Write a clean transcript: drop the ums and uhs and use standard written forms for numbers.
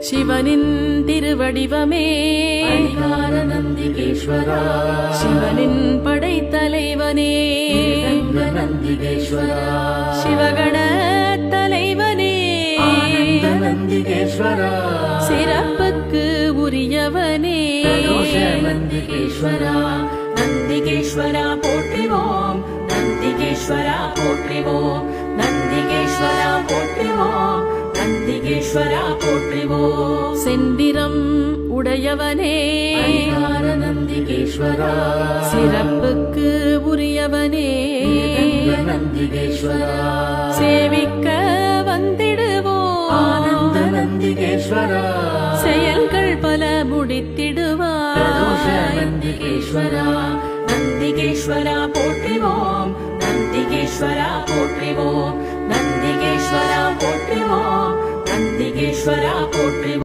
சிவனின் திருவடிவமே அதிகார நந்திகேஸ்வரா சிவனின் படைத்தலைவனே நந்திகேஸ்வரா சிவகண தலைவனே ஆனந்த நந்திகேஸ்வரா சிறப்புக்கு உரியவனே நந்திகேஸ்வரா நந்திகேஸ்வரா போற்றிவோம் நந்திகேஸ்வரா போற்றிவோம் நந்திகேஸ்வரா போற்றிவோம் நந்திகேஸ்வரா போற்றிவோம் செந்திரம் உடையவனே அதிகார நந்திகேஸ்வரா சிறப்புக்கு உரியவனே நந்திகேஸ்வரா சேவிக்க வந்திடுவோம் ஆனந்த நந்திகேஸ்வரா செயல்கள் பல முடித்திடுவார் நந்திகேஸ்வரா நந்திகேஸ்வரா போற்றிவோம் நந்திகேஸ்வரா போற்றிவோம் நந்திகேஸ்வரா போற்றிவோம் நந்திகேஸ்வரா போற்றிவோம்